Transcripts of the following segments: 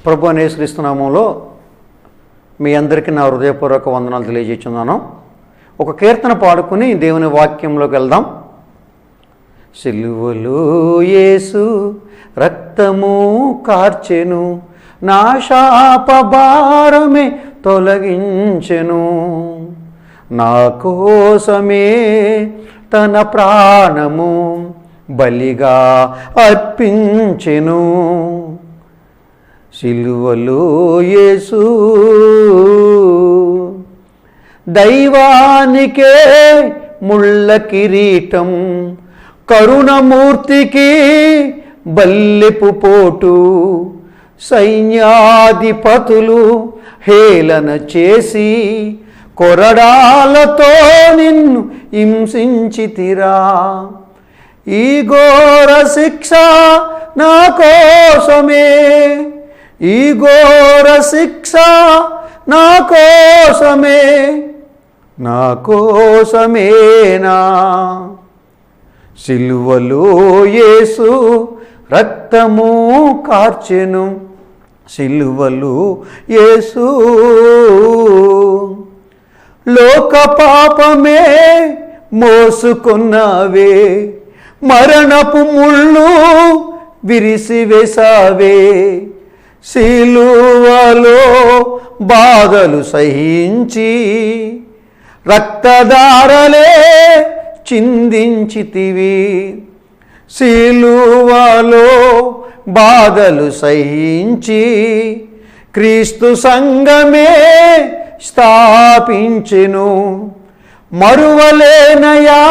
ప్రభు అయిన యేసుక్రీస్తు నామములో మీ అందరికీ నా హృదయపూర్వక వందనాలు తెలియజేస్తున్నాను. ఒక కీర్తన పాడుకుని దేవుని వాక్యంలోకి వెళ్దాం. సిలువలో యేసు రక్తము కార్చెను, నా శాప భారమే తొలగించెను. నా కోసమే తన ప్రాణము బలిగా అర్పించెను. సిలువలో యేసు దైవానికే ముళ్ళ కిరీటం, కరుణమూర్తికి బల్లెపు పోటు, సైన్యాధిపతులు హేళన చేసి కొరడాలతో నిన్ను హింసించితిరా. ఈ ఘోర శిక్ష నా కోసమే, ఈ ఘోర శిక్ష నా కోసమే, నా కోసమేనా. సిలువలో యేసు రక్తము కార్చెను, సిలువలో యేసు లోక పాపమే మోసుకున్నావే, మరణపు ముళ్ళు విరిసివేసావే. సిలువలో బాధలు సహించి రక్తధారలే చిందించితివి. సిలువలో బాధలు సహించి క్రీస్తు సంఘమే స్థాపించెను. మరువలేనయా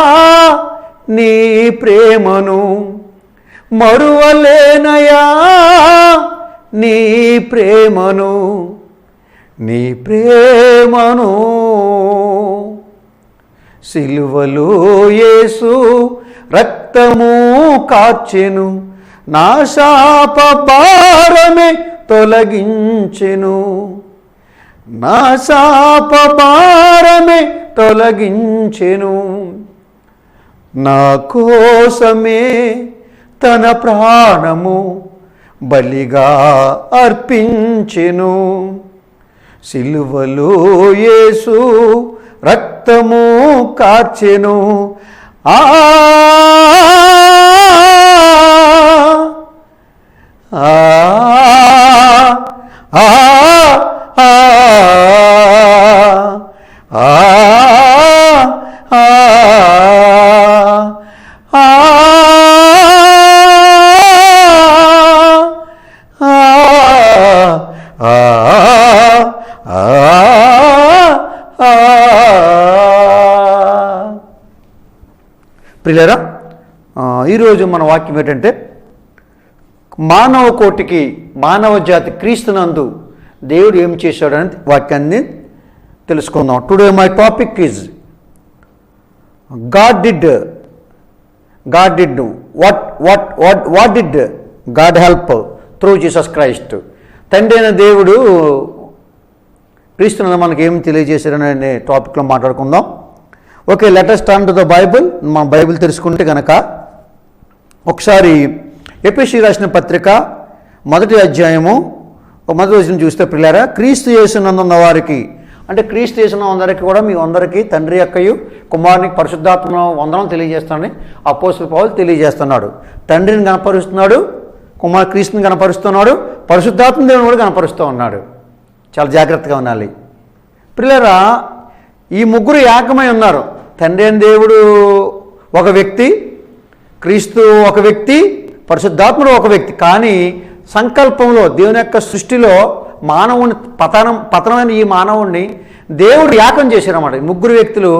నీ ప్రేమను, మరువలేనయా నీ ప్రేమను, నీ ప్రేమను. సిలువలో యేసు రక్తము కార్చెను, నా శాప భారమే తొలగించెను, నా శాప భారమే తొలగించెను. నా కోసమే తన ప్రాణము బలిగా అర్పించెను. సిలువలో యేసు రక్తము కార్చెను. ఆ ఆ ఆ ప్రియులారా, ఈరోజు మన వాక్యం ఏంటంటే మానవ కోటికి, మానవ జాతి క్రీస్తునందు దేవుడు ఏం చేశాడని వాక్యాన్ని తెలుసుకుందాం. Today my topic is God did what did God help through Jesus Christ. తండ్రి అయిన దేవుడు క్రీస్తునందు మనకి ఏం తెలియజేశాడనే టాపిక్లో మాట్లాడుకుందాం. Okay, let us turn to the Bible. మన బైబిల్ తెలుసుకుంటే కనుక ఒకసారి ఎఫెసీ రాసిన పత్రిక 1వ అధ్యాయము 1వ వచనం చూస్తే, ప్రియులారా, క్రీస్తు యేసునందు ఉన్న వారికి, అంటే క్రీస్తు యేసున్న అందరికీ కూడా మీ అందరికీ తండ్రి యొక్కయు కుమారునికి పరిశుద్ధాత్మ వందనం తెలియజేస్తానని అపోస్తలుడు పౌలు తెలియజేస్తున్నాడు. తండ్రిని కనపరుస్తున్నాడు, క్రీస్తుని కనపరుస్తున్నాడు, పరిశుద్ధాత్మ దేవుని కూడా కనపరుస్తూ ఉన్నాడు. చాలా జాగ్రత్తగా ఉండాలి ప్రియులారా. ఈ ముగ్గురు ఏకమై ఉన్నారు. తండ్రి అయిన దేవుడు ఒక వ్యక్తి, క్రీస్తు ఒక వ్యక్తి, పరిశుద్ధాత్ముడు ఒక వ్యక్తి. కానీ సంకల్పంలో, దేవుని యొక్క సృష్టిలో మానవుని పతనమైన ఈ మానవుడిని దేవుడు ఏకం చేశారన్నమాట. ముగ్గురు వ్యక్తులు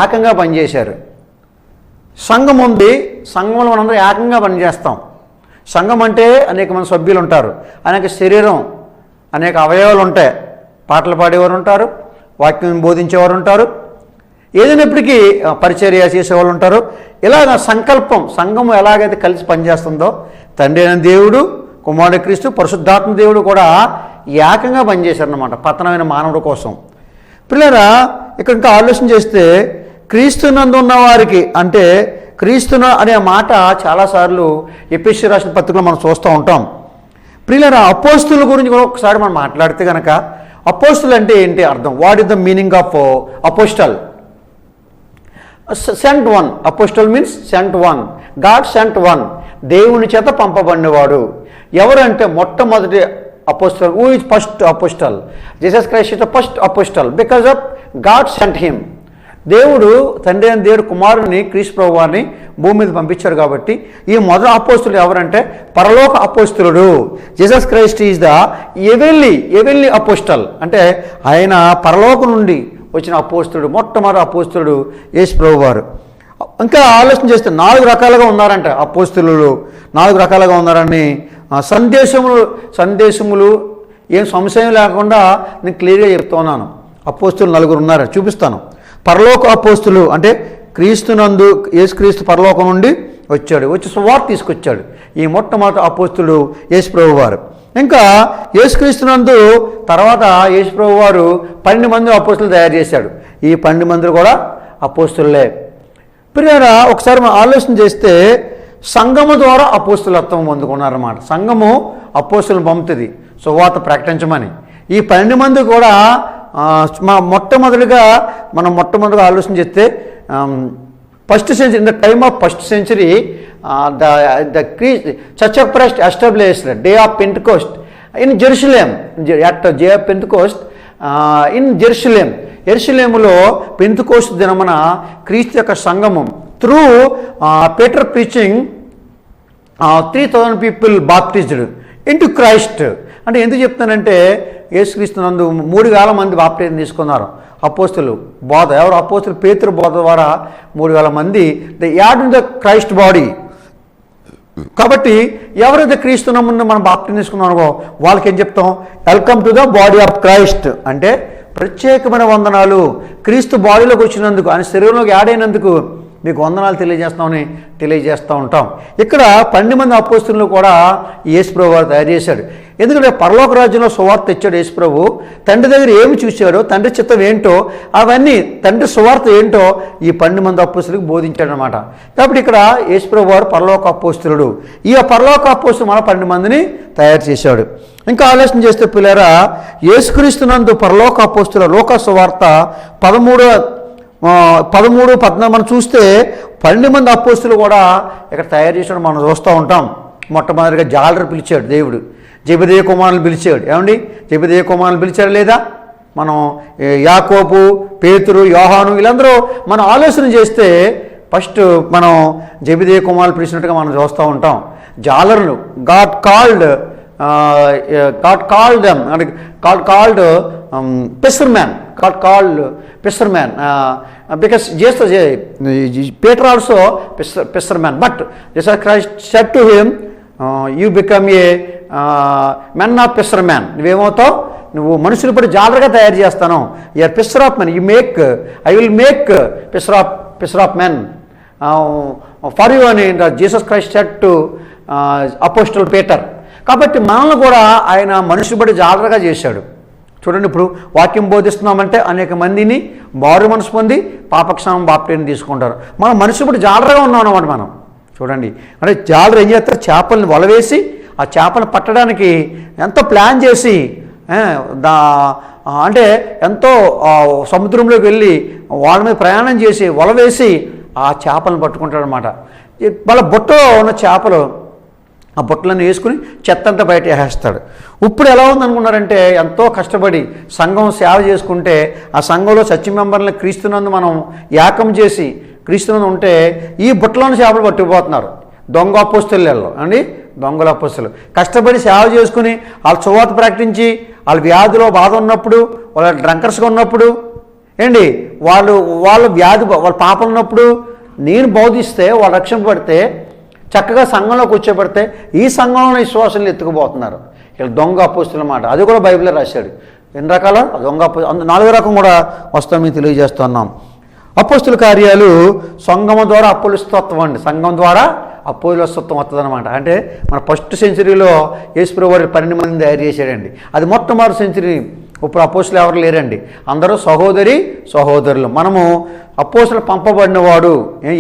ఏకంగా పనిచేశారు. సంఘం ఉంది, సంఘంలో మనందరూ ఏకంగా పనిచేస్తాం. సంఘం అంటే అనేక మంది సభ్యులు ఉంటారు, అనేక శరీరం, అనేక అవయవాలు ఉంటాయి. పాటలు పాడేవారు ఉంటారు, వాక్యం బోధించేవారు ఉంటారు, ఏదైనప్పటికీ పరిచర్య చేసేవాళ్ళు ఉంటారు. ఇలాగ సంకల్పం, సంఘము ఎలాగైతే కలిసి పనిచేస్తుందో తండ్రి అయిన దేవుడు, కుమారుడు క్రీస్తు, పరిశుద్ధాత్మ దేవుడు కూడా ఏకంగా పనిచేశారన్నమాట పతనమైన మానవుడి కోసం. పిల్లరా, ఇక్కడ ఇంకా ఆలోచన చేస్తే క్రీస్తునందు ఉన్న వారికి, అంటే క్రీస్తున అనే మాట చాలాసార్లు ఎఫెసీ రాసిన పత్రికలో మనం చూస్తూ ఉంటాం. ప్రియులారా, అపోస్తుల గురించి కూడా ఒకసారి మనం మాట్లాడితే కనుక అపోస్తులు అంటే ఏంటి అర్థం? What is the meaning of apostle? Sent one. Apostle means sent one. God sent one. దేవుని చేత పంపబడినవాడు. ఎవరంటే మొట్టమొదటి apostle. Who is first apostle? Jesus Christ is the first apostle because of God sent him. దేవుడు తండ్రి అయిన దేవుడు కుమారుని క్రీస్తు ప్రభువారిని భూమి మీద పంపించారు కాబట్టి ఈ మొదటి అపోస్తులు ఎవరంటే పరలోక అపోస్తులుడు. Jesus Christ is the heavenly apostle. అంటే ఆయన పరలోకం నుండి వచ్చిన అపోస్తులుడు, మొట్టమొదటి అపోస్తులుడు యేసు ప్రభువారు. ఇంకా ఆలోచన చేస్తే 4 రకాలుగా ఉన్నారంట అపోస్తులు. 4 రకాలుగా ఉన్నారని సందేశములు ఏం సంశయం లేకుండా నేను క్లియర్గా చెప్తున్నాను. అపోస్తులు 4 ఉన్నారు, చూపిస్తాను. పరలోక అపోస్తులు అంటే క్రీస్తునందు యేసుక్రీస్తు పరలోకం నుండి వచ్చాడు, వచ్చి సువార్త తీసుకొచ్చాడు. ఈ మొట్టమొదటి అపోస్తులు యేసు ప్రభువారు. ఇంకా యేసుక్రీస్తునందు తర్వాత యేసు ప్రభువారు 12 మంది అపోస్తులు తయారు చేశాడు. ఈ 12 మంది కూడా అపోస్తులే. ప్రియులారా, ఒకసారి మనం ఆలోచన చేస్తే సంఘము ద్వారా అపోస్తులత్వం పొందుకున్నారన్నమాట. సంఘము అపోస్తులను పంపుతుంది సువార్త ప్రకటించమని. ఈ 12 మంది కూడా మొట్టమొదటిగా ఆలోచన చేస్తే first century, in the time of first century the Church of Christ established Day of Pentecost in Jerusalem. At the Day of Pentecost in Jerusalem. ఎరుషలేములో పెంతెకోస్తు దినమున క్రీస్తు యొక్క సంగమం through Peter preaching 3000 people baptized into Christ. అంటే ఎందుకు చెప్తానంటే యేసుక్రీస్తు నందు 3,000 మంది బాప్టిజం తీసుకున్నారు. అపోస్తులు బోధ, ఎవరు అపోస్తులు? పేతురు బోధ ద్వారా 3,000 మంది the add in the Christ body. కాబట్టి ఎవరైతే క్రీస్తు నమ్మున మనం బాప్టిజం తీసుకున్నారో వాళ్ళకి ఏం చెప్తాం? Welcome to the body of Christ. అంటే ప్రత్యేకమైన వందనాలు, క్రీస్తు బాడీలోకి వచ్చినందుకు, ఆయన శరీరంలోకి యాడ్ అయినందుకు మీకు వందనాలు తెలియజేస్తూ ఉంటాం. ఇక్కడ 12 మంది అపోస్తులను కూడా యేసు ప్రభు వారు తయారు చేశాడు. ఎందుకంటే పరలోక రాజ్యంలో సువార్త తెచ్చాడు యేసు ప్రభు. తండ్రి దగ్గర ఏమి చూశాడో, తండ్రి చిత్తం ఏంటో, అవన్నీ తండ్రి సువార్త ఏంటో ఈ 12 మంది అపోస్తులకు బోధించాడు అనమాట. కాబట్టి ఇక్కడ యేసు ప్రభు వారు పరలోక అపోస్తులుడు. ఈ పరలోక అపోస్తులు మన 12 మందిని తయారు చేశాడు. ఇంకా ఆలోచన చేస్తే పిల్లరా, యేసుక్రీస్తునందు పరలోక అపోస్తుల లోక సువార్త 13-14 మనం చూస్తే 12 మంది అపోస్తులు కూడా ఇక్కడ తయారు చేసిన మనం చూస్తూ ఉంటాం. మొట్టమొదటిగా జాలరు పిలిచాడు దేవుడు, జెబెదయి కుమారులను పిలిచాడు. ఏమండి, జెబెదయి కుమారులను పిలిచాడు లేదా? మనం యాకోబు, పేతురు, యోహాను వీళ్ళందరూ మనం ఆలోచన చేస్తే ఫస్ట్ మనం జెబెదయి కుమారులు పిలిచినట్టుగా మనం చూస్తూ ఉంటాం. జాలరులు God called them, fisherman, because Jesus, Peter also fisherman, but Jesus Christ said to him, you become a man of fisherman. నువ్వేమవుతావు? నువ్వు మనుషులు ఇప్పుడు జాలరుగా తయారు చేస్తాను. You are fisher of men. I will make fisher of men for you అని Jesus Christ said to apostle Peter. కాబట్టి మనల్ని కూడా ఆయన మనుషులు బట్టి జాలరుగా చేశాడు. చూడండి, ఇప్పుడు వాక్యం బోధిస్తున్నామంటే అనేక మందిని మారు మనసు పొంది పాపక్షేమం బాప్టిజం తీసుకుంటారు. మనం మనుషులు బట్టి జాలరుగా ఉన్నాం అన్నమాట. మనం చూడండి, అంటే జాలరు ఏం చేస్తారు? చేపలను వలవేసి ఆ చేపలు పట్టడానికి ఎంతో ప్లాన్ చేసి అంటే ఎంతో సముద్రంలోకి వెళ్ళి వాళ్ళ మీద ప్రయాణం చేసి వలవేసి ఆ చేపలను పట్టుకుంటాడనమాట. వాళ్ళ బుట్టలో ఉన్న చేపలు ఆ బుట్టలను వేసుకుని చెత్తంతా బయట వేసేస్తాడు. ఇప్పుడు ఎలా ఉందనుకున్నారంటే ఎంతో కష్టపడి సంఘం సేవ చేసుకుంటే ఆ సంఘంలో చర్చి మెంబర్లను క్రీస్తునందు మనం ఏకం చేసి క్రీస్తునందు ఉంటే ఈ బుట్టలోని చేపలు పట్టుకుపోతున్నారు. దొంగ అపోస్తులు అండి, దొంగల అపోస్తులు కష్టపడి సేవ చేసుకుని వాళ్ళ సువార్త ప్రకటించి వాళ్ళ వ్యాధిలో బాధ ఉన్నప్పుడు, వాళ్ళ డ్రంకర్స్గా ఉన్నప్పుడు ఏంటి వాళ్ళ వ్యాధి వాళ్ళ పాపం ఉన్నప్పుడు నేను బోధిస్తే వాళ్ళు రక్షింపబడితే చక్కగా సంఘంలో కూర్చోబెడితే ఈ సంఘంలో విశ్వాసాలు ఎత్తుకుపోతున్నారు. ఇలా దొంగ అపోస్తులు అన్నమాట. అది కూడా బైబిల్లో రాశాడు. ఎన్ని రకాల దొంగ అపోస్తులు? 4 రకం కూడా వస్తామని తెలియజేస్తున్నాం. అపోస్తుల కార్యాలు సంఘం ద్వారా అపోస్తలత్వం అండి. సంఘం ద్వారా అపోస్తలత్వం వస్తుంది అనమాట. అంటే మన ఫస్ట్ సెంచరీలో యేసు ప్రభువు 12 మందిని తయారు చేశాడండి. అది మొట్టమొదటి సెంచరీ. ఇప్పుడు అపోస్తులు ఎవరు లేరండి, అందరూ సహోదరులు. మనము అపోస్తులు పంపబడినవాడు,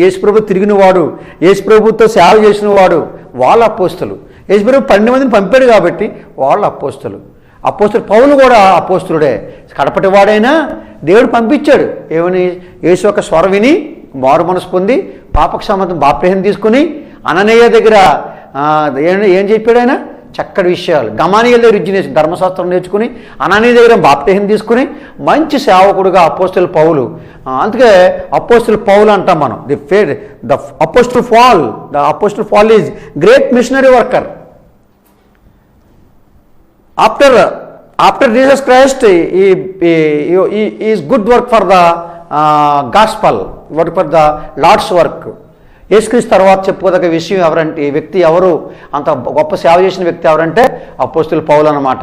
యేసు ప్రభు తిరిగినవాడు, యేసు ప్రభుతో సేవ చేసిన వాడు వాళ్ళ అపోస్తులు. యేసుప్రభు 12 మందిని పంపాడు కాబట్టి వాళ్ళు అపోస్తులు. పౌలు కూడా అపోస్తులుడే. కడపటి వాడైనా దేవుడు పంపించాడు. ఏమని? యేసు యొక్క స్వరం విని మారు మనసు పొంది పాపకు సంబంధం బాప్తిసం తీసుకుని అననీయ దగ్గర ఏం చెప్పాడు ఆయన? చక్కటి విషయాలు. గమానీయుల దగ్గర విద్య ధర్మశాస్త్రం నేర్చుకుని అననీయ దగ్గర బాప్తిసం తీసుకుని మంచి సేవకుడుగా అపోస్తుల పౌలు. అందుకే అపోస్తుల పౌలు అంటాం మనం. The apostle Paul is great missionary worker. After Jesus Christ, he is good work for the gospel, work for the Lord's work. యేసుక్రీస్తు తర్వాత చెప్పుకోదగ్గ విషయం ఎవరంటే, ఈ వ్యక్తి ఎవరు, అంత గొప్ప సేవ చేసిన వ్యక్తి ఎవరంటే అపోస్తుల పౌలు అన్నమాట.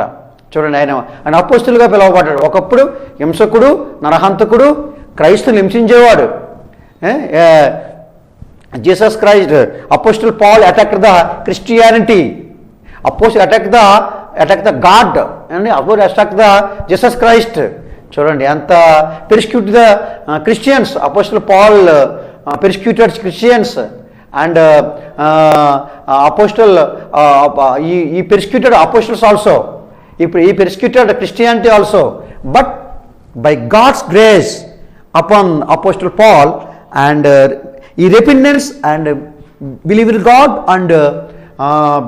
చూడండి, ఆయన అపోస్తులుగా పిలువబడ్డాడు. ఒకప్పుడు హింసకుడు, నరహంతకుడు, క్రైస్తువులు హింసించేవాడు. Jesus Christ, apostle Paul attack the Christianity, attack the God, and attack the Jesus Christ. చూడండి ఎంత persecute the Christians. Apostle Paul persecuted Christians, and apostle he persecuted apostles also. He persecuted Christianity also. But by God's grace upon Apostle Paul, and he repentance and believe in God, and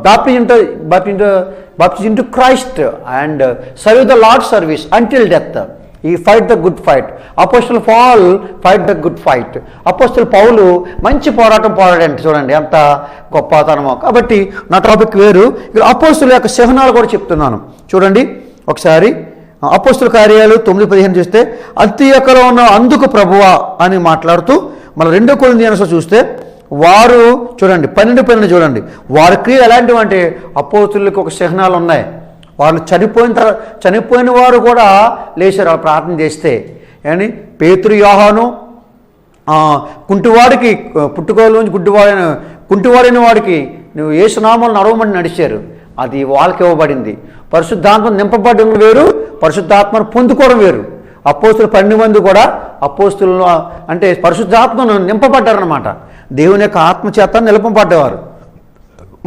baptized into Christ, and serve the Lord's service until death. He fight the good fight. Apostle Paul fight the good fight. Apostle పౌలు మంచి పోరాటం పోరాడండి. చూడండి ఎంత గొప్పతనమో. కాబట్టి నా topic వేరు. ఇక్కడ అపోస్తుల యొక్క చిహ్నాలు కూడా చెప్తున్నాను. చూడండి ఒకసారి అపోస్తుల కార్యాలు 9:15 చూస్తే, అంతియొక్కలో ఉన్న అందుకు ప్రభువా అని మాట్లాడుతూ, మన 2 కొరింథీయులలో చూస్తే వారు చూడండి 12 చూడండి, వారి క్రియలు ఎలాంటివి అంటే అపోస్తులకు ఒక చిహ్నాలు ఉన్నాయి. వాళ్ళు చనిపోయిన వారు కూడా లేచారు వాళ్ళు ప్రార్థన చేస్తే. అని పేతురు, యోహాను కుంటివాడికి పుట్టుకోలోంచి కుంటివాడైన వాడికి నువ్వు యేసునామాలు నడవమని నడిచారు. అది వాళ్ళకి ఇవ్వబడింది. పరిశుద్ధాత్మ నింపబడడం వేరు, పరిశుద్ధాత్మను పొందుకోవడం వేరు. అపోస్తులు 12 మంది కూడా అపోస్తులు అంటే పరిశుద్ధాత్మను నింపబడ్డారనమాట. దేవుని యొక్క ఆత్మచేత నింపబడ్డవారు.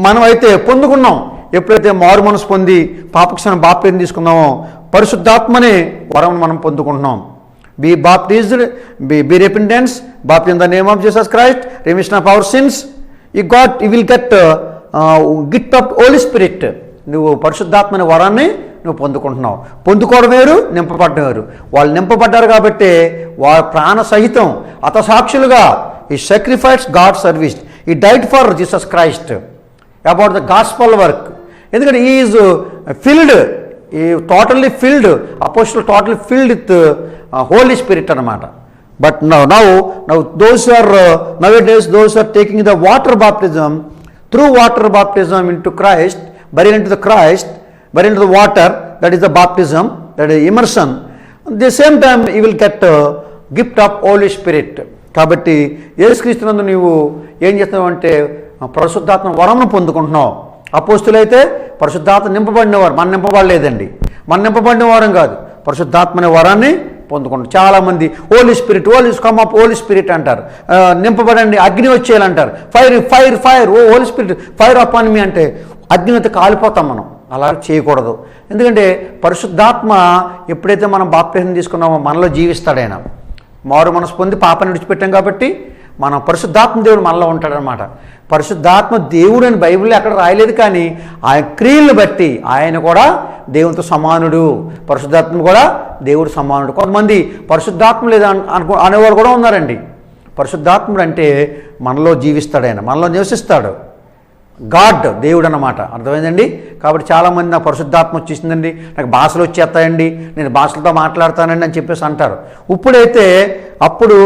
మనమైతే పొందుకున్నాం. ఎప్పుడైతే మారు మనసు పొంది పాపక్షణ బాప్తిసం తీసుకున్నామో పరిశుద్ధాత్మనే వరం మనం పొందుకుంటున్నాం. Be baptized, be repentance, baptism in the name of Jesus Christ, remission of our sins. You will get gift of Holy Spirit. నువ్వు పరిశుద్ధాత్మని వరాన్ని నువ్వు పొందుకుంటున్నావు. పొందుకోవడం వేరు, నింపబడ్డం వేరు. వాళ్ళు నింపబడ్డారు కాబట్టి వాళ్ళ ప్రాణ సహితం హతసాక్షులుగా he sacrifice God service, he died for Jesus Christ about the gospel work. ఎందుకంటే is filled, he totally filled, apostle totally filled with Holy Spirit అనమాట. But now those are nowadays those are taking the water baptism, through water baptism into Christ, buried into the Christ, buried into the water, that is the baptism, that is immersion. At the same time you will get gift of Holy Spirit. కాబట్టి యేసుక్రీస్తునందు నీవు ఏం చేస్తున్నావు అంటే పరిశుద్ధాత్మ వరమును పొందుకుంటున్నావు. అపోస్తులైతే పరిశుద్ధాత్మ నింపబడినవారు, మన నింపబడలేదండి. మన నింపబడిన వారం కాదు, పరిశుద్ధాత్మ అనే వరాన్ని పొందుకుంటారు. చాలామంది holy spirit, come up holy spirit అంటారు. నింపబడండి, అగ్ని వచ్చేయాలంటారు. Fire O holy spirit fire upon me అంటే అగ్నితో కాలిపోతాం మనం. అలా చేయకూడదు. ఎందుకంటే పరిశుద్ధాత్మ ఎప్పుడైతే మనం బాప్తిసం తీసుకున్నామో మనలో జీవిస్తాడు ఆయన. మారు మనసు పొంది పాపని విడిచిపెట్టాం కాబట్టి మనం పరిశుద్ధాత్మ దేవుడు మనలో ఉంటాడనమాట. పరిశుద్ధాత్మ దేవుడు అని బైబిల్లో ఎక్కడ రాయలేదు, కానీ ఆయన క్రియలను బట్టి ఆయన కూడా దేవునితో సమానుడు, పరిశుద్ధాత్మ కూడా దేవుడు సమానుడు. కొంతమంది పరిశుద్ధాత్మ లేదా అనేవారు కూడా ఉన్నారండి. పరిశుద్ధాత్ముడు అంటే మనలో జీవిస్తాడు, ఆయన మనలో నివసిస్తాడు. గాడ్ దేవుడు అన్నమాట. అర్థమైందండి. కాబట్టి చాలామంది నా పరిశుద్ధాత్మ వచ్చేసిందండి, నాకు భాషలు వచ్చేస్తాయండి, నేను భాషలతో మాట్లాడతానండి అని చెప్పేసి అంటారు. ఇప్పుడైతే అప్పుడు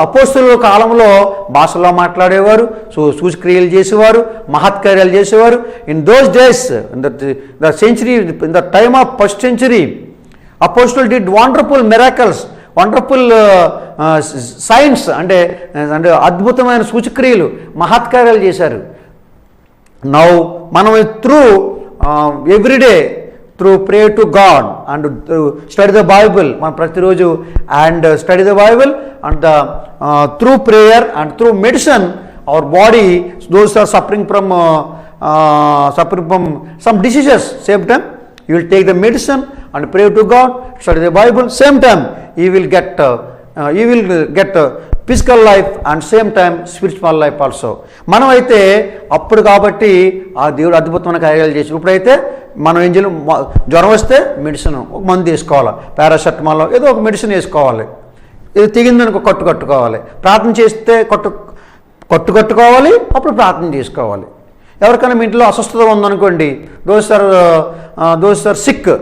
అపోస్తుల కాలంలో భాషలో మాట్లాడేవారు, సూచక్రియలు చేసేవారు, మహత్కార్యాలు చేసేవారు. In those days, the century, in the time of first century, అపోస్టులు did wonderful miracles, wonderful signs, అంటే అద్భుతమైన సూచక్రియలు, మహత్కార్యాలు చేశారు. నౌ మనం through everyday through pray to God and study the Bible, మనం ప్రతిరోజు and study the Bible and through prayer and through medicine our body, those are suffering from suffering from some diseases, same time you will take the medicine and pray to God, study the Bible, same time you will get physical life and same time spiritual life also. మనమైతే అప్పుడు కాబట్టి ఆ దేవుడు అద్భుతమైన కార్యాలు చేసి, ఇప్పుడైతే మనం ఏం చేయాలి, జ్వరం వస్తే మెడిసిన్ ఒక మందు వేసుకోవాలి, పారాసెటమాల్ ఏదో ఒక మెడిసిన్ వేసుకోవాలి, ఇది తెగిందనుకో కట్టుకోవాలి, ప్రార్థన చేస్తే కట్టుకోవాలి, అప్పుడు ప్రార్థన చేసుకోవాలి. ఎవరికైనా మీ ఇంట్లో అస్వస్థత ఉందనుకోండి, those are sick,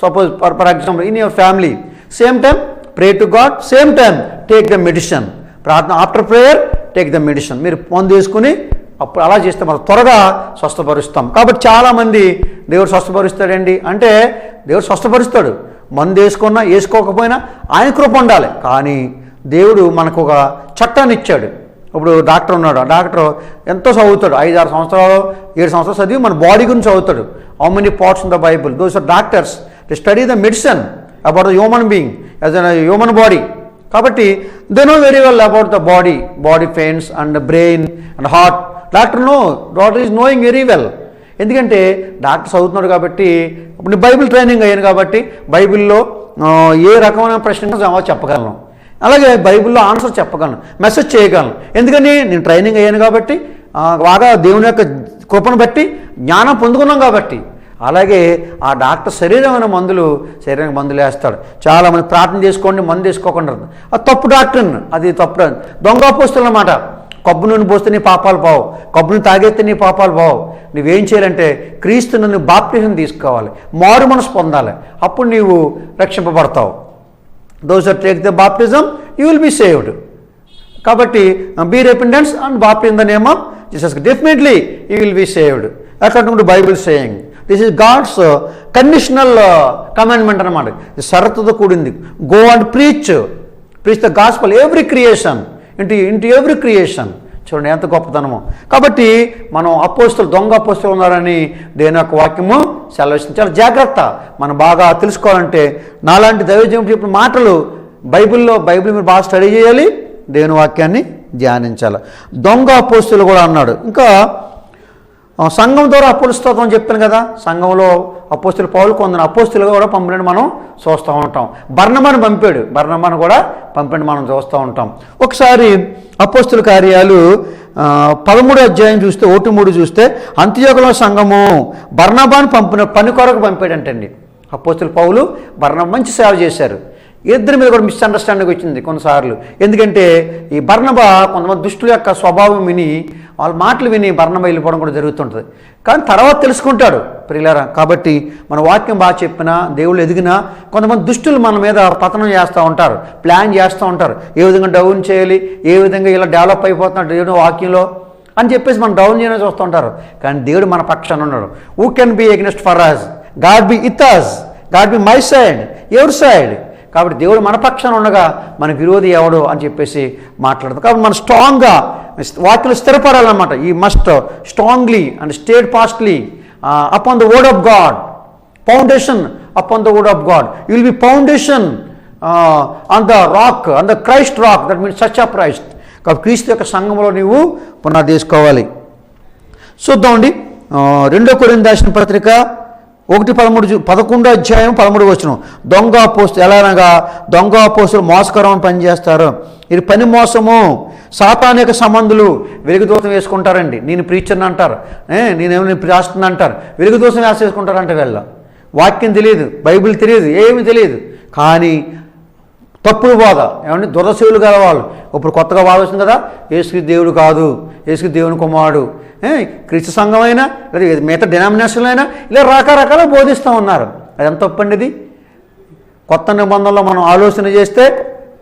suppose for example in your family, same time pray to God, same time take the medicine. ప్రార్థన after prayer take the medicine. మీరు మందు వేసుకుని అప్పుడు అలా చేస్తే మనం త్వరగా స్వస్థపరుస్తాం. కాబట్టి చాలామంది దేవుడు స్వస్థపరుస్తాడండి అంటే, దేవుడు స్వస్థపరుస్తాడు, మందు వేసుకున్నా వేసుకోకపోయినా ఆయన కృప ఉండాలి. కానీ దేవుడు మనకు ఒక చట్టాన్ని ఇచ్చాడు. ఇప్పుడు డాక్టర్ ఉన్నాడు, ఆ డాక్టర్ ఎంతో చదువుతాడు, 5-6 సంవత్సరాలు 7 సంవత్సరాలు చదివి మన బాడీ గురించి చదువుతాడు. How many parts in the Bible, those are doctors, they study the medicine about the human being as a human body. కాబట్టి they know very well about the body pains and brain and heart. Doctor is knowing very well. ఎందుకంటే doctor చదువుతున్నాడు కాబట్టి, ఇప్పుడు Bible training అయ్యాను కాబట్టి బైబిల్లో ఏ రకమైన ప్రశ్న జవాబు చెప్పగలను, అలాగే బైబిల్లో ఆన్సర్ చెప్పగలను, మెసేజ్ చేయగలను. ఎందుకని నేను ట్రైనింగ్ అయ్యాను కాబట్టి, బాగా దేవుని యొక్క కృపను బట్టి జ్ఞానం పొందుకున్నాం కాబట్టి. అలాగే ఆ డాక్టర్ శరీరమైన శరీరానికి మందులు వేస్తాడు. చాలామంది ప్రార్థన చేసుకోండి, మందు వేసుకోకుండా, అది తప్పు డాక్టర్, అది తప్పు దొంగ అపోస్తులు అన్నమాట. కబ్బు నూనె పోస్తే నీ పాపాలు పోవు, కబ్బును తాగేస్తే నీ పాపాలు పోవు. నువ్వేం చేయాలంటే క్రీస్తు నన్ను బాప్టిజం తీసుకోవాలి, మారు మనసు పొందాలి, అప్పుడు నీవు రక్షింపబడతావు. Those are take the baptism you will be saved. కాబట్టి be repentance and baptism in the name of Jesus, definitely you will be saved. According to Bible saying. This is God's conditional commandment అనమాట. షరతుతో కూడింది. Go and preach the gospel every creation, into every creation. చూడండి ఎంత గొప్పతనమో. కాబట్టి మనం దొంగ అపోస్తులు ఉన్నారని దేవుని యొక్క వాక్యము సెలవిస్తుంది. చాలా జాగ్రత్త. మనం బాగా తెలుసుకోవాలంటే నాలాంటి దైవజనం చెప్పిన మాటలు బైబిల్ మీరు బాగా స్టడీ చేయాలి, దేవుని వాక్యాన్ని ధ్యానించాలి. దొంగ అపోస్తులు కూడా అన్నాడు. ఇంకా సంఘం ద్వారా అపోస్తలత్వం అని చెప్పాను కదా, సంఘంలో అపోస్తులు పౌలు కొందరు అపోస్తులుగా కూడా పంపిణీ మనం చూస్తూ ఉంటాం. బర్నబాను కూడా పంపిణీ మనం చూస్తూ ఉంటాం. ఒకసారి అపోస్తుల కార్యాలు 13వ అధ్యాయం చూస్తే 1-3 చూస్తే, అంత్యోకుల సంఘము బర్నబాను పంపిన పని కొరకు పంపాడంటండి. అపోస్తులు పౌలు బర్నబా మంచి సేవ చేశారు. ఇద్దరి మీద కూడా మిస్అండర్స్టాండింగ్ వచ్చింది కొన్నిసార్లు. ఎందుకంటే ఈ బర్నబా కొంతమంది దుష్టుల యొక్క స్వభావం విని, వాళ్ళ మాటలు విని బర్నబా వెళ్ళిపోవడం కూడా జరుగుతుంటుంది. కానీ తర్వాత తెలుసుకుంటాడు ప్రియులారా. కాబట్టి మన వాక్యం బాగా చెప్పినా, దేవుళ్ళు ఎదిగినా కొంతమంది దుష్టులు మన మీద పతనం చేస్తూ ఉంటారు, ప్లాన్ చేస్తూ ఉంటారు. ఏ విధంగా డౌన్ చేయాలి, ఏ విధంగా ఇలా డెవలప్ అయిపోతున్నాడు దేవుడు వాక్యంలో అని చెప్పేసి మనం డౌన్ చేయడం చూస్తూ ఉంటారు. కానీ దేవుడు మన పక్షాన ఉన్నాడు. Who can be against for us? God be with us, God be my side, ఎవరి సైడ్? కాబట్టి దేవుడు మన పక్షాన ఉండగా మన విరోధి ఎవడు అని చెప్పేసి మాట్లాడతాం. కాబట్టి మనం స్ట్రాంగ్గా వాక్యలు స్థిరపడాలన్నమాట. ఈ must strongly and stayed fastly upon the word of God, foundation upon the word of God. You will be foundation on the rock, on the Christ rock, that means church of Christ. కాబట్టి క్రీస్తు యొక్క సంఘంలో నీవు పునాది వేసుకోవాలి. చూద్దామండి 2 కొరింథీ రాసిన పత్రిక 11వ అధ్యాయం 13వ వచనం. దొంగ అపోస్తులు ఎలా అనగా, దొంగ అపోస్తులు మోసకరమని పనిచేస్తారు. ఇది పని మోసము. సాతానిక సంబంధులు వెలుగుదోషం వేసుకుంటారండి. నేను ప్రీచర్ని అంటారు, నేనేమైనా రాస్తుంది అంటారు, వెలుగుదోషం వేసుకుంటారంట. వీళ్ళ వాక్యం తెలియదు, బైబిల్ తెలియదు, ఏమీ తెలియదు. కానీ తప్పుడు బాధ ఏమంటే దురసేవులు గల వాళ్ళు. ఇప్పుడు కొత్తగా వాద వచ్చింది కదా, యేసు దేవుడు కాదు, యేసు దేవుని కుమారుడు, క్రీస్తు సంఘమైనా లేదా మిగతా డినామినేషన్లు అయినా ఇలా రకరకాల బోధిస్తూ ఉన్నారు. అది ఎంత తప్పండి. ఇది కొత్త నిబంధనలో మనం ఆలోచన చేస్తే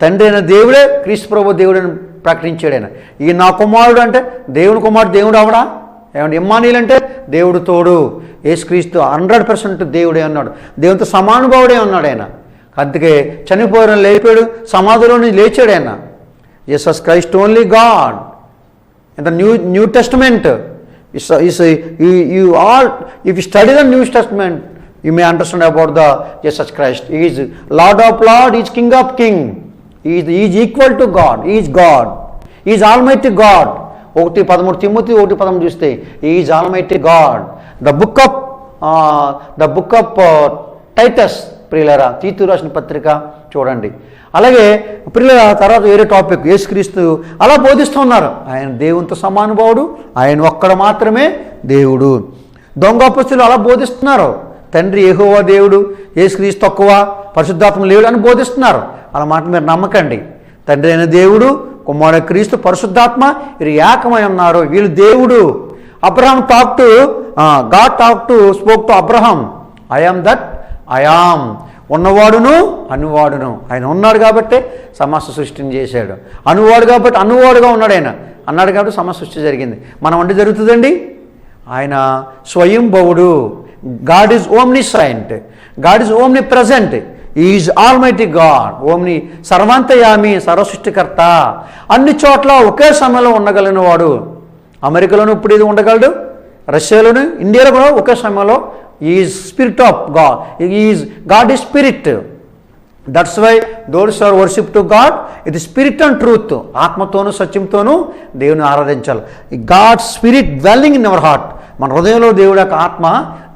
తండ్రి అయిన దేవుడే క్రీస్తు ప్రభు దేవుడని ప్రకటించాడు. ఆయన ఈ నా కుమారుడు అంటే దేవుని కుమారుడు దేవుడు అవడా? ఏమంటే ఇమ్మానీయులు అంటే దేవుడు తోడు. యేసుక్రీస్తు 100% దేవుడే అన్నాడు, దేవునితో సమానుభావుడే అన్నాడు ఆయన. అందుకే చనిపోయిన లేపాడు, సమాధిలో నుంచి లేచాడు ఆయన. Jesus Christ only God. In the New Testament, if you study the New Testament, you may understand about the Jesus Christ. He is Lord of Lord, He is King of King. He is equal to God. He is God. He is Almighty God 1:13 Timothy 1:13 చూస్తే is almighty God. The book of Titus ప్రియులారా, తీతు రాసిన పత్రిక చూడండి. అలాగే ప్రియుల తర్వాత వేరే టాపిక్, యేసుక్రీస్తు అలా బోధిస్తూ ఉన్నారు. ఆయన దేవునితో సమానుభావుడు, ఆయన ఒక్కడ మాత్రమే దేవుడు. దొంగ అపొస్తలులు అలా బోధిస్తున్నారు. తండ్రి యెహోవా దేవుడు, యేసుక్రీస్తు తక్కువ, పరిశుద్ధాత్మ లేడు అని బోధిస్తున్నారు. అలా మాట మీరు నమ్మకండి. తండ్రి అయిన దేవుడు, కుమారుడు క్రీస్తు, పరిశుద్ధాత్మ వీరు ఏకమై ఉన్నారు. వీళ్ళు దేవుడు. Abraham God spoke to Abraham, I am that I am. ఉన్నవాడును అనువాడును. ఆయన ఉన్నాడు కాబట్టి సమస్త సృష్టిని చేశాడు. అనువాడు కాబట్టి అనువాడుగా ఉన్నాడు. ఆయన అన్నాడు కాబట్టి సమస్త సృష్టి జరిగింది. మనం అంటే జరుగుతుందండి. ఆయన స్వయంభవుడు. God is omniscient, God is omni present, is almighty God, omni సర్వాంతయామి, సర్వసృష్టికర్త. అన్ని చోట్ల ఒకే సమయంలో ఉండగలిగిన వాడు. అమెరికాలోనూ ఇప్పుడు ఇది ఉండగలడు, రష్యాలోను, ఇండియాలో కూడా ఒకే సమయంలో. Is spirit of God, is God is spirit. That's why those are worship to God ఇది స్పిరిట్ అండ్ ట్రూత్. ఆత్మతోనూ సత్యంతోనూ దేవుని ఆరాధించాలి. God spirit dwelling in our heart, మన హృదయంలో దేవుడి యొక్క ఆత్మ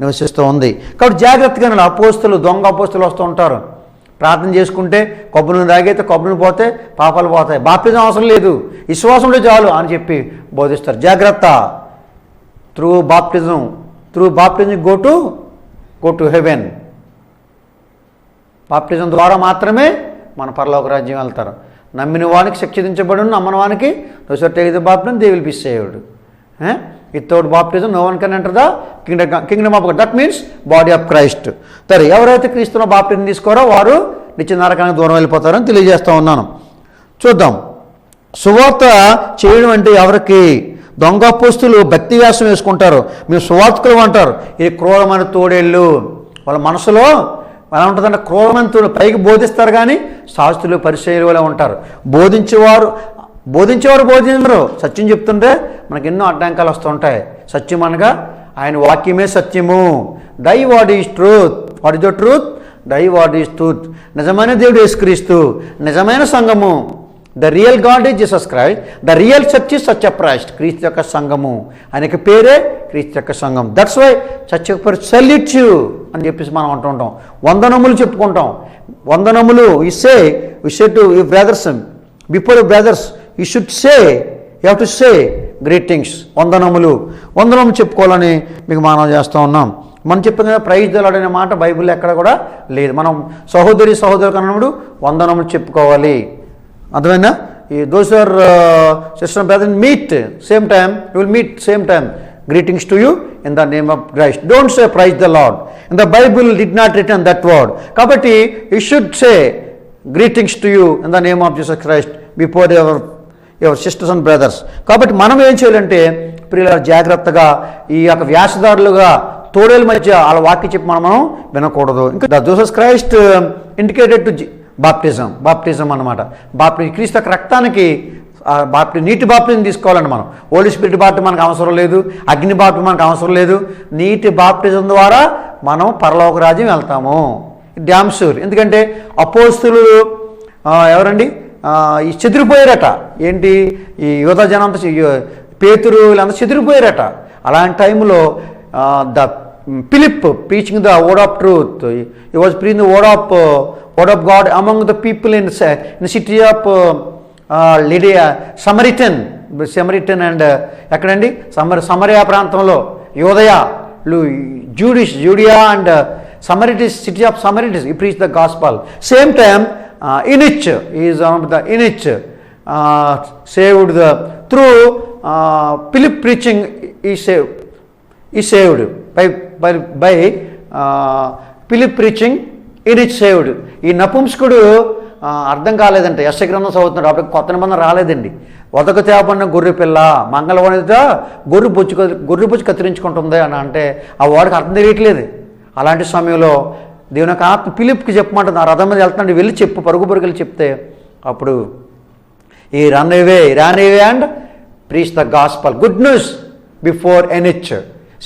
నివసిస్తూ ఉంది. కాబట్టి జాగ్రత్తగా అపోస్తులు, దొంగ అపోస్తులు వస్తూ ఉంటారు. ప్రార్థన చేసుకుంటే కొబ్బరిని తాగైతే కొబ్బరిని పోతే పాపాలు పోతాయి, బాప్తిజం అవసరం లేదు, విశ్వాసంలో చాలు అని చెప్పి బోధిస్తారు. జాగ్రత్త. Through baptism go to heaven. Baptism ద్వారా మాత్రమే మన పరలోక రాజ్యం వెళ్తారు. నమ్మిన వానికి శిక్షించబడును, నమ్మని వానికి take the baptism they will be saved. Without baptism no one can enter the kingdom of God. That means body of Christ. సరే, ఎవరైతే క్రీస్తున్న బాప్టిజం తీసుకోరో వారు నిత్య నరకానికి దూరం వెళ్ళిపోతారని తెలియజేస్తూ ఉన్నాను. చూద్దాం. సువార్త చేయడం అంటే ఎవరికి? దొంగ అపోస్తులు భక్తి వ్యాసం వేసుకుంటారు, మేము సువార్తకులు అంటారు. ఇది క్రూరమైన తోడేళ్ళు. వాళ్ళ మనసులో ఎలా ఉంటుందంటే క్రూరమైన తోడు. పైకి బోధిస్తారు కానీ శాస్త్రులు పరిచయాలు వల్ల ఉంటారు. బోధించేవారు బోధించరు. సత్యం చెప్తుంటే మనకి ఎన్నో అడ్డంకాలు వస్తూ ఉంటాయి. సత్యం అనగా ఆయన వాక్యమే సత్యము. దై what is truth. What is the truth? దై వాట్ ఈజ్ ట్రూత్. నిజమైన దేవుడు యేసుక్రీస్తు, నిజమైన సంఘము. The real God is Jesus Christ, the real church is church of Christ. క్రీస్తు యొక్క సంఘము, ఆయనకి పేరే క్రీస్తు యొక్క సంఘం. దట్స్ వై చర్చ్ యొక్క పేరు సెల్యూట్ యు అని చెప్పేసి మనం అంటుంటాం. వందనములు చెప్పుకుంటాం. వందనములు we say to you brothers before you brothers you should say, you have to say greetings. వందనములు చెప్పుకోవాలని మీకు మనం చేస్తూ ఉన్నాం. మనం చెప్పిన ప్రైజ్ ద లార్డ్ అనే మాట బైబిల్లో ఎక్కడ కూడా లేదు. మనం సహోదరులకు అన్నప్పుడు వందనములు చెప్పుకోవాలి. అర్థమైనా? Those are sister and brother meet same time, you will meet same time. Greetings to you in the name of Christ. Don't say praise the Lord. In the Bible did not written that word. Kabatti you should say greetings to you in the name of Jesus Christ before your sisters and brothers. Kabatti మనం ఏం చేయాలంటే ప్రియుల జాగ్రత్తగా ఈ యొక్క వ్యాసదారులుగా తోడేల మధ్య వాళ్ళ వాక్యం చెప్పి మనం వినకూడదు. ఇంకా Jesus Christ indicated to baptism అన్నమాట. క్రీస్తు యొక్క రక్తానికి నీటి బాప్టిజం తీసుకోవాలండి మనం. హోలీ స్పిరిట్ బాప్టిజం మనకు అవసరం లేదు, అగ్ని బాప్టిజం మనకు అవసరం లేదు. నీటి బాప్టిజం ద్వారా మనం పరలోక రాజ్యం వెళ్తాము. Damn sure. ఎందుకంటే అపోస్తులు ఎవరండి ఈ చెదిరిపోయారట. ఏంటి ఈ యువత జనంతా పేతురు వీళ్ళంతా చెదిరిపోయారట. అలాంటి టైంలో the Philip preaching the word of truth, he was preaching the word of God among the people in city of Lydia, Samaritan and ఎక్కడండి సమరియా ప్రాంతంలో Judea and Samaritans, city of Samaritans. He preach the gospel. Same time eunuch is one of the eunuch saved the through Philip preaching he saved by Philip preaching eunuch saved. ఈ నపుంసకుడు అర్థం కాలేదంటే యెషయా చదువుతున్నాడు. అప్పుడు కొత్త నిబంధన రాలేదండి. వదక తేపడిన గొర్రె పిల్ల మంగళవాణితో గొర్రె బొచ్చు కత్తిరించుకుంటుంది అని అంటే ఆ వాడికి అర్థం తెలియట్లేదు. అలాంటి సమయంలో దేవుని యొక్క ఆత్మ ఫిలిప్కి చెప్పమంటుంది. ఆ రథం మీద వెళ్తున్నాడు, వెళ్ళి చెప్పు, పరుగులు చెప్తే అప్పుడు he run away and preach the gospel, good news before eunuch.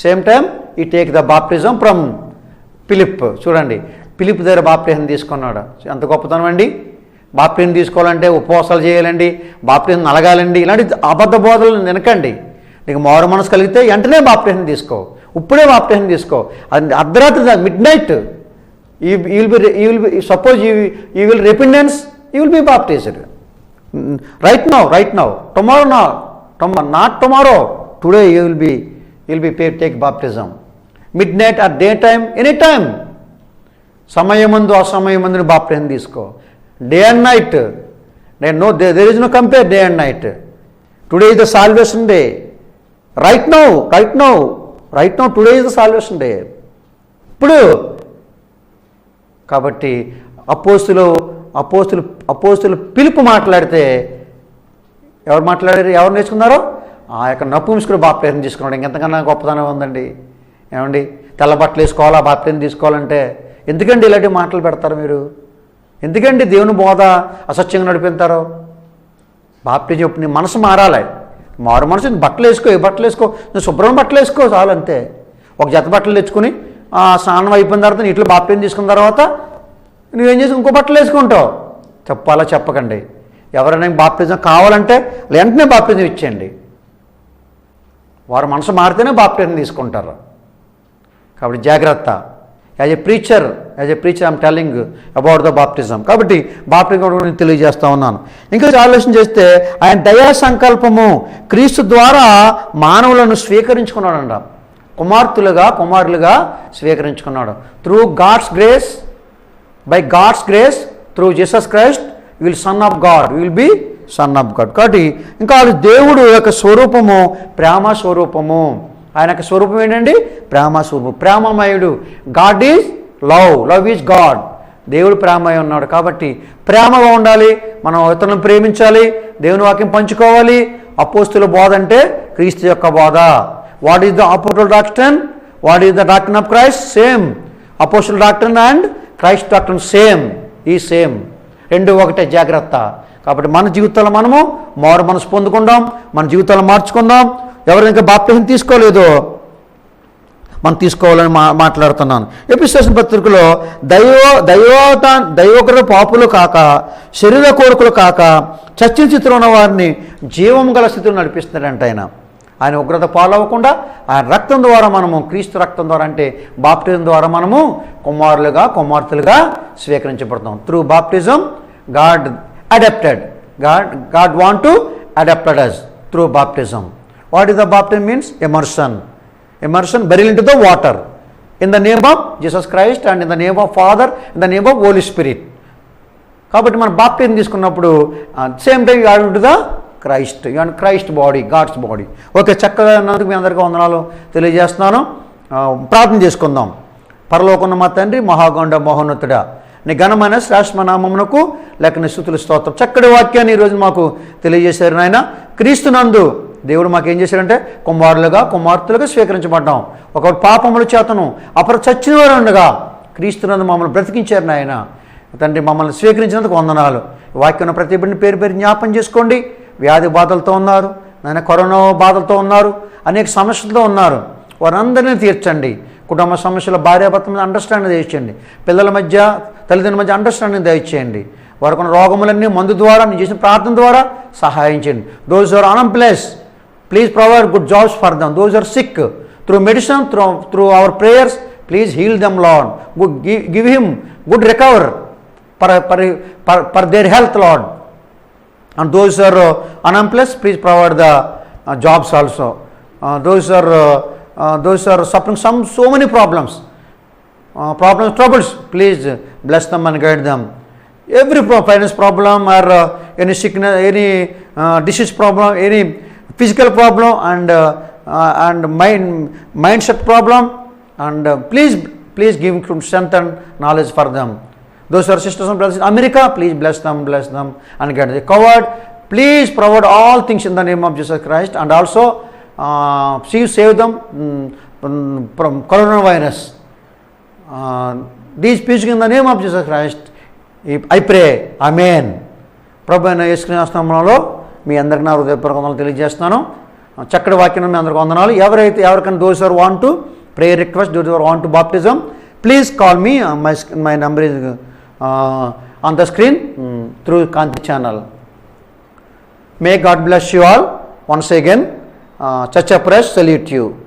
Same time he take the baptism from Philip. చూడండి, ఫిలిప్ దగ్గర బాప్టిజం తీసుకున్నాడు. ఎంత గొప్పతనం అండి. బాప్టిజం తీసుకోవాలంటే ఉపవాసాలు చేయాలండి, బాప్టిజం నలగాలండి, ఇలాంటి అబద్ధ బోధలు వినకండి. నీకు మారు మనసు కలిగితే వెంటనే బాప్టిజం తీసుకో, ఇప్పుడే బాప్టిజం తీసుకో. అది అర్ధరాత్రి midnight you will be suppose you will repentance, you will be baptized right now not tomorrow, today you will be take baptism. Midnight or day time, any time, సమయమందు అసమయమందుని baptism తీసుకో. Day and night, there is no compare day and night. Today is the salvation day. Right now today is the salvation day. ఇప్పుడు కాబట్టి అపోస్తులు పిలుపు మాట్లాడితే ఎవరు మాట్లాడారు, ఎవరు నేర్చుకున్నారో ఆ యొక్క నపుంసకుడు బాప్టిజం తీసుకున్నాడు. ఇంకెంతకన్నా గొప్పతనం ఉందండి. ఏమండి, తెల్ల బట్టలు వేసుకోవాలా బాప్టిజం తీసుకోవాలంటే? ఎందుకండి ఇలాంటి మాటలు పెడతారు మీరు? ఎందుకండి దేవుని బోధ అసత్యంగా నడిపిస్తారు? బాప్టిజం చెప్పు, నీ మనసు మారాలి. మారు మనసు, బట్టలు వేసుకో, ఏ బట్టలు వేసుకో, నువ్వు శుభ్రం బట్టలు వేసుకో చాలు, అంతే. ఒక జత బట్టలు తెచ్చుకుని స్నానం అయిపోయిన తర్వాత నీటిలో బాప్టిజం తీసుకున్న తర్వాత నువ్వేం చేసి ఇంకో బట్టలు వేసుకుంటావు. చెప్పాలా? చెప్పకండి. ఎవరైనా బాప్టిజం కావాలంటే వెంటనే బాప్టిజం ఇచ్చేయండి. వారు మనసు మారితేనే బాప్టిజం తీసుకుంటారు. కాబట్టి జాగ్రత్త. As a preacher I'm telling about the baptism. కాబట్టి బాప్టిజం నేను తెలియజేస్తా ఉన్నాను. ఇంకా ఆలోచన చేస్తే ఆయన దయా సంకల్పము క్రీస్తు ద్వారా మానవులను స్వీకరించుకున్నాడంట. కుమారులుగా స్వీకరించుకున్నాడు. Through God's grace, by God's grace, through Jesus Christ will son of God, will be son of God. కాబట్టి ఇంకా దేవుడు యొక్క స్వరూపము ప్రేమ స్వరూపము. ఆయన యొక్క స్వరూపం ఏంటండి? ప్రేమ స్వరూపం, ప్రేమమయుడు. God is love is God. దేవుడు ప్రేమమై ఉన్నాడు. కాబట్టి ప్రేమగా ఉండాలి, మనం ఇతరులను ప్రేమించాలి, దేవుని వాక్యం పంచుకోవాలి. అపోస్తుల బోధ అంటే క్రీస్తు యొక్క బోధ. What is the apostle doctrine? What is the doctrine of Christ? Same. Apostle doctrine and Christ doctrine same. రెండు ఒకటే. జాగ్రత్త. కాబట్టి మన జీవితాల్లో మనము మారు మనసు పొందుకుందాం, మన జీవితాలు మార్చుకుందాం. ఎవరు ఇంకా బాప్టిజం తీసుకోలేదో మనం తీసుకోవాలని మాట్లాడుతున్నాను. ఎఫెసీయుల పత్రికలో దైవోగ్రత పాపులు కాక, శరీర కోరికలు కాక, చచ్చిన స్థితిలో ఉన్న వారిని జీవం గల స్థితిలో నడిపిస్తున్నాడంట. ఆయన ఉగ్రత పాలవ్వకుండా ఆయన రక్తం ద్వారా మనము, క్రీస్తు రక్తం ద్వారా అంటే బాప్టిజం ద్వారా మనము కుమార్తెలుగా స్వీకరించబడతాం. Through baptism God want to adapt us through baptism. What is the baptism means? Immersion, burial into the water in the name of Jesus Christ and in the name of Father, in the name of Holy Spirit. కాబట్టి మనం baptism తీసుకున్నప్పుడు same time you are to the Christ, you are Christ body, God's body. Okay, చక్కగా ఉన్నందుకు మీ అందరికీ వందనాలు తెలియజేస్తున్నాను. ప్రార్థన చేసుకుందాం. పరలోకమున్న మా తండ్రి, మహాగొండ మహోన్నతుడా, నీ ఘనమైన శ్రేష్ఠ నామమునకు లేక స్తుతులు స్తోత్రం. చక్కటి వాక్యాన్ని ఈరోజు మాకు తెలియజేశారు నాయన. క్రీస్తునందు దేవుడు మాకు ఏం చేశాడంటే కుమార్తెలుగా స్వీకరించబడ్డాం. ఒక పాపముల చేతను అప్పుడు చచ్చిన వారు ఉండగా క్రీస్తునందు మమ్మల్ని బ్రతికించారు నాయన. తండ్రి, మమ్మల్ని స్వీకరించినందుకు వందనాలు. వాక్యం ప్రతి బిడ్డని పేరు జ్ఞాపం చేసుకోండి. వ్యాధి బాధలతో ఉన్నారు నాయన, కరోనా బాధలతో ఉన్నారు, అనేక సమస్యలతో ఉన్నారు. వారందరినీ తీర్చండి. కుటుంబ సమస్యల భార్యాభర్త మీద అండర్స్టాండింగ్ దయచేయండి. పిల్లల మధ్య, తల్లిదండ్రుల మధ్య అండర్స్టాండింగ్ దయచేయండి. వారికి ఉన్న రోగములన్నీ మందు ద్వారా, నేను చేసిన ప్రార్థన ద్వారా సహాయం చేయండి. Those are unemployed, please provide good jobs for them. Those are sick, through medicine, through our prayers, please heal them Lord. Give him good recover for their health Lord. And those are unemployed, please provide the jobs also. Those are suffering so many problems, troubles, please bless them and guide them. Every finance problem or any sickness, any disease problem, any physical problem and mindset problem, and please give strength and knowledge for them. Those are sisters and brothers in America, please bless them and get them covered. Please provide all things in the name of Jesus Christ, and also save them from coronavirus. These people in the name of Jesus Christ, I pray. Amen. ప్రభు అయిన యేసుక్రీస్తు నామములో మీ అందరికీ నా హృదయపూర్వక వందనాలు తెలియజేస్తున్నాను. చక్కటి వాక్యం మీ అందరికీ వందనాలు. ఎవరికైనా those who want to pray request, those who want to baptism, please call me. My number is on the screen through Kanti channel. May God bless you all. Once again, Church of Christ salute you.